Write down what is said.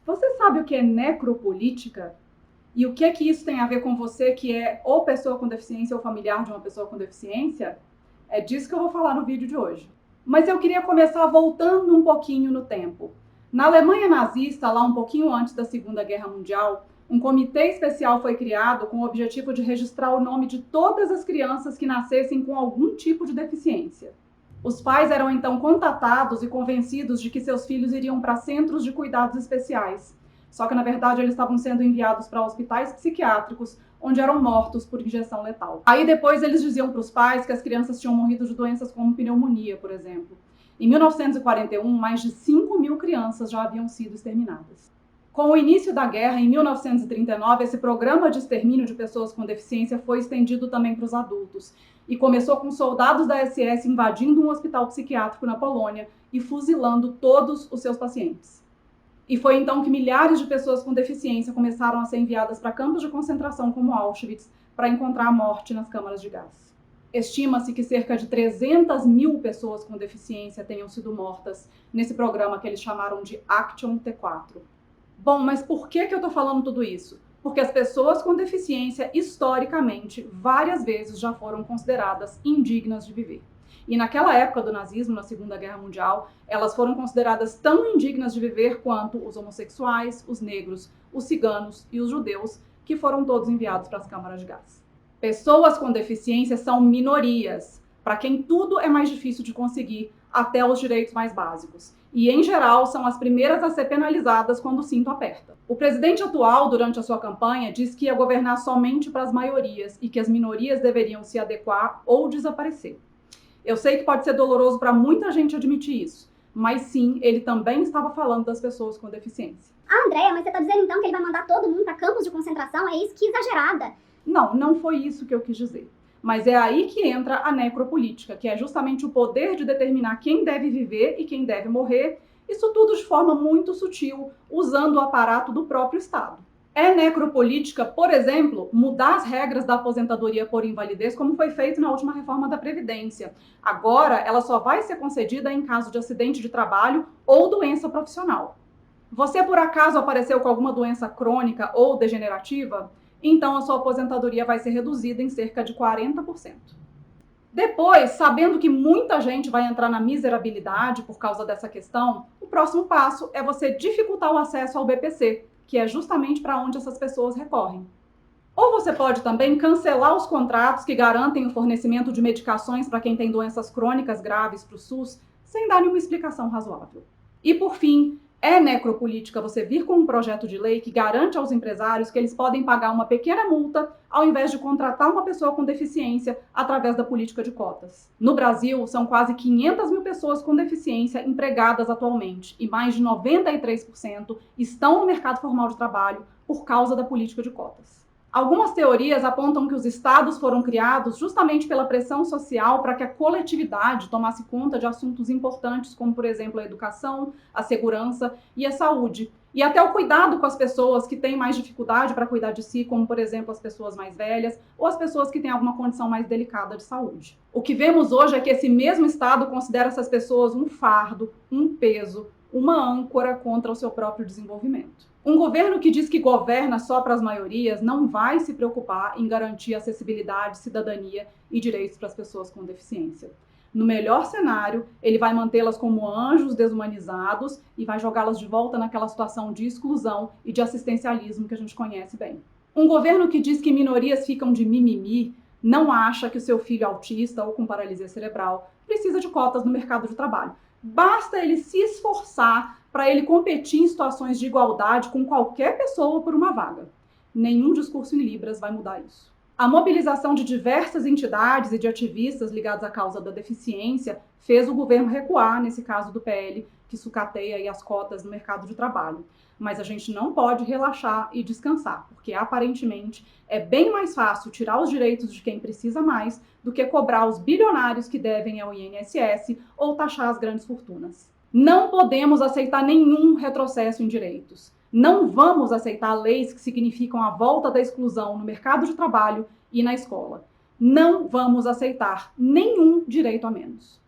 Você sabe o que é necropolítica? E o que é que isso tem a ver com você, que é ou pessoa com deficiência ou familiar de uma pessoa com deficiência? É disso que eu vou falar no vídeo de hoje. Mas eu queria começar voltando um pouquinho no tempo. Na Alemanha nazista, lá um pouquinho antes da Segunda Guerra Mundial, um comitê especial foi criado com o objetivo de registrar o nome de todas as crianças que nascessem com algum tipo de deficiência. Os pais eram então contatados e convencidos de que seus filhos iriam para centros de cuidados especiais. Só que, na verdade, eles estavam sendo enviados para hospitais psiquiátricos, onde eram mortos por injeção letal. Aí depois eles diziam para os pais que as crianças tinham morrido de doenças como pneumonia, por exemplo. Em 1941, mais de 5.000 crianças já haviam sido exterminadas. Com o início da guerra, em 1939, esse programa de extermínio de pessoas com deficiência foi estendido também para os adultos. E começou com soldados da SS invadindo um hospital psiquiátrico na Polônia e fuzilando todos os seus pacientes. E foi então que milhares de pessoas com deficiência começaram a ser enviadas para campos de concentração como Auschwitz para encontrar a morte nas câmaras de gás. Estima-se que cerca de 300.000 pessoas com deficiência tenham sido mortas nesse programa que eles chamaram de Action T4. Bom, mas por que eu estou falando tudo isso? Porque as pessoas com deficiência, historicamente, várias vezes já foram consideradas indignas de viver. E naquela época do nazismo, na Segunda Guerra Mundial, elas foram consideradas tão indignas de viver quanto os homossexuais, os negros, os ciganos e os judeus, que foram todos enviados para as câmaras de gás. Pessoas com deficiência são minorias, para quem tudo é mais difícil de conseguir, até os direitos mais básicos. E, em geral, são as primeiras a ser penalizadas quando o cinto aperta. O presidente atual, durante a sua campanha, disse que ia governar somente para as maiorias e que as minorias deveriam se adequar ou desaparecer. Eu sei que pode ser doloroso para muita gente admitir isso, mas sim, ele também estava falando das pessoas com deficiência. Ah, Andréia, mas você está dizendo então que ele vai mandar todo mundo para campos de concentração? É isso? Que exagerada! Não foi isso que eu quis dizer. Mas é aí que entra a necropolítica, que é justamente o poder de determinar quem deve viver e quem deve morrer, isso tudo de forma muito sutil, usando o aparato do próprio Estado. É necropolítica, por exemplo, mudar as regras da aposentadoria por invalidez, como foi feito na última reforma da Previdência. Agora, ela só vai ser concedida em caso de acidente de trabalho ou doença profissional. Você, por acaso, apareceu com alguma doença crônica ou degenerativa? Então a sua aposentadoria vai ser reduzida em cerca de 40%. Depois, sabendo que muita gente vai entrar na miserabilidade por causa dessa questão, o próximo passo é você dificultar o acesso ao BPC, que é justamente para onde essas pessoas recorrem. Ou você pode também cancelar os contratos que garantem o fornecimento de medicações para quem tem doenças crônicas graves para o SUS, sem dar nenhuma explicação razoável. E por fim, é necropolítica você vir com um projeto de lei que garante aos empresários que eles podem pagar uma pequena multa ao invés de contratar uma pessoa com deficiência através da política de cotas. No Brasil, são quase 500.000 pessoas com deficiência empregadas atualmente e mais de 93% estão no mercado formal de trabalho por causa da política de cotas. Algumas teorias apontam que os estados foram criados justamente pela pressão social para que a coletividade tomasse conta de assuntos importantes, como, por exemplo, a educação, a segurança e a saúde. E até o cuidado com as pessoas que têm mais dificuldade para cuidar de si, como, por exemplo, as pessoas mais velhas ou as pessoas que têm alguma condição mais delicada de saúde. O que vemos hoje é que esse mesmo estado considera essas pessoas um fardo, um peso, uma âncora contra o seu próprio desenvolvimento. Um governo que diz que governa só para as maiorias não vai se preocupar em garantir acessibilidade, cidadania e direitos para as pessoas com deficiência. No melhor cenário, ele vai mantê-las como anjos desumanizados e vai jogá-las de volta naquela situação de exclusão e de assistencialismo que a gente conhece bem. Um governo que diz que minorias ficam de mimimi não acha que o seu filho autista ou com paralisia cerebral precisa de cotas no mercado de trabalho. Basta ele se esforçar para ele competir em situações de igualdade com qualquer pessoa por uma vaga. Nenhum discurso em Libras vai mudar isso. A mobilização de diversas entidades e de ativistas ligados à causa da deficiência fez o governo recuar, nesse caso do PL, que sucateia aí as cotas no mercado de trabalho. Mas a gente não pode relaxar e descansar, porque aparentemente é bem mais fácil tirar os direitos de quem precisa mais do que cobrar os bilionários que devem ao INSS ou taxar as grandes fortunas. Não podemos aceitar nenhum retrocesso em direitos. Não vamos aceitar leis que significam a volta da exclusão no mercado de trabalho e na escola. Não vamos aceitar nenhum direito a menos.